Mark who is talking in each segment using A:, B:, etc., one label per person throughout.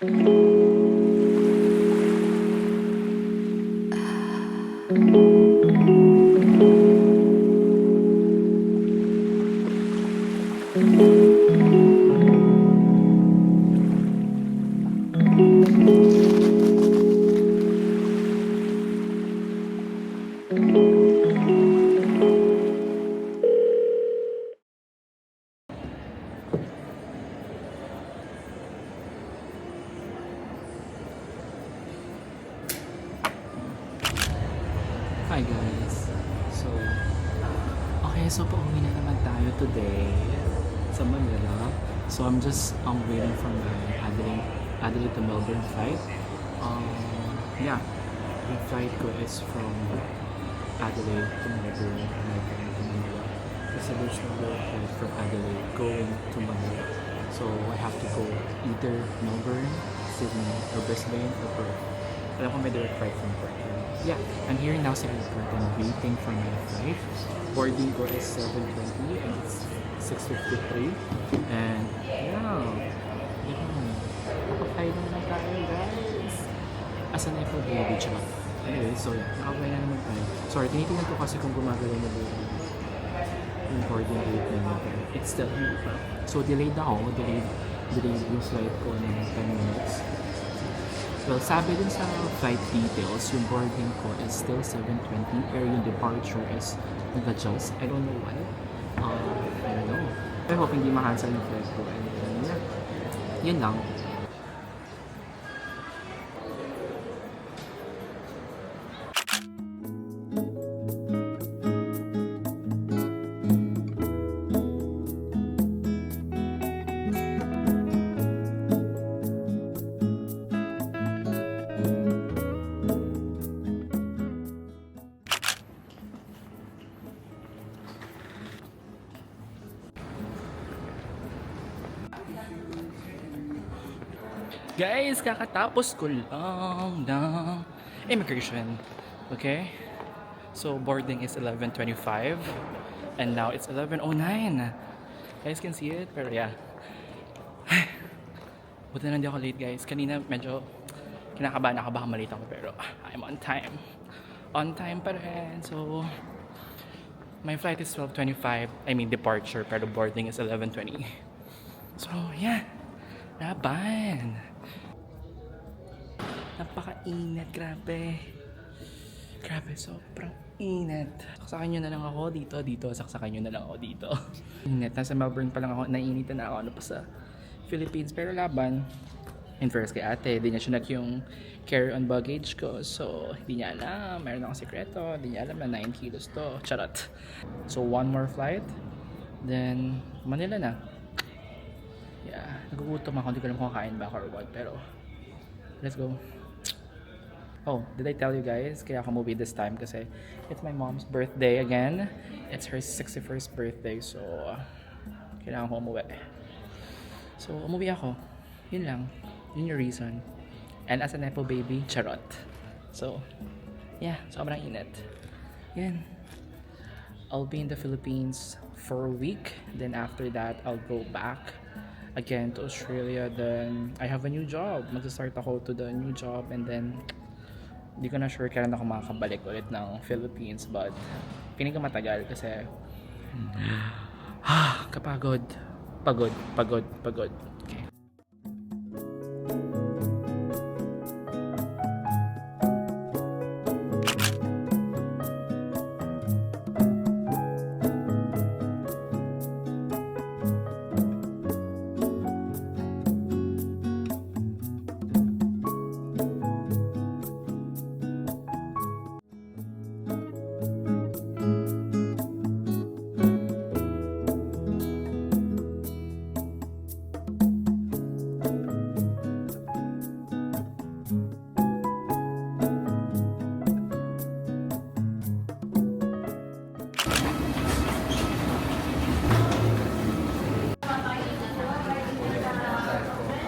A: Hi guys! So pauwi na naman tayo today sa Manila. So I'm just waiting for my Adelaide to Melbourne flight. Yeah, the flight ko is from Adelaide to Melbourne and Melbourne to Manila. Kasi there's no direct flight from Adelaide going to Manila. So I have to go either Melbourne, Sydney, or Brisbane, or Perth. Alam ko may direct flight from Perth. Yeah, I'm here now sa airport and waiting for my flight. Boarding ko is 7:20 and it's 6:53. And yeah, nakapay na naman tayo guys. Asa na yung baby tsaka. Anyway, so nakapay na naman tayo. Sorry, tinitingnan ko kasi kung gumagalaw na ba yung boarding gate na naman. It's still here pa. So delayed ako, delayed yung flight ko ng 10 minutes. Well, sabi dun sa flight details, yung boarding ko is still 7:20 pero yung departure is nag-adjust. I don't know why. I don't know. I hope hindi ma-cancel yung flight ko. And yeah, yun lang. Guys, kakatapos ko lang ng immigration. Okay? So, boarding is 11:25 and now it's 11:09. Guys can see it, pero yeah. Buti na hindi ako late guys. Kanina medyo kinakabahan ako, baka malate ako, pero I'm on time. On time pa rin. So, my flight is 12:25. I mean departure, pero boarding is 11:20. So, yeah. Laban. Napaka-init, grabe. Grabe, sobrang init. Saksakan nyo na lang ako dito, saksakan nyo na lang ako dito. Init, nasa Melbourne pa lang ako, nainitan na ako, ano pa sa Philippines. Pero laban, in first kay ate, di niya sinunak yung carry-on baggage ko. So, hindi niya alam, meron akong sekreto, di niya alam na 9 kilos to. Charot. So, one more flight, then Manila na. Yeah, nagugutom ako, hindi ko alam kung kakain ba ako or what, pero let's go. Oh, did I tell you guys? Kaya ako umuwi this time kasi it's my mom's birthday again. It's her 61st birthday, so kailangan ko umuwi. So, umuwi ako. Yun lang. Yun yung reason. And as a nepo baby, charot. So, yeah, sobrang init. Yan. I'll be in the Philippines for a week. Then after that, I'll go back again to Australia. Then I have a new job. Mag-start ako to the new job and then hindi ko na sure kailan ako makakabalik ulit ng Philippines, but piling ko matagal kasi kapagod. Pagod. Okay.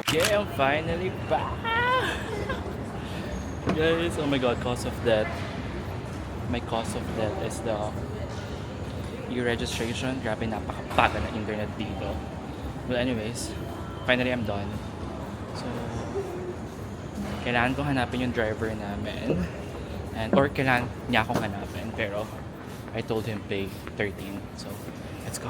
A: Yeah, I'm finally back! Guys, oh my god, cause of that. My cause of death is the e-registration. Grabe, napakapaga ng internet dito. Well anyways, finally I'm done. So, Kailangan kong hanapin yung driver namin. Or kailangan niya akong hanapin. Pero I told him pay 13. So, let's go.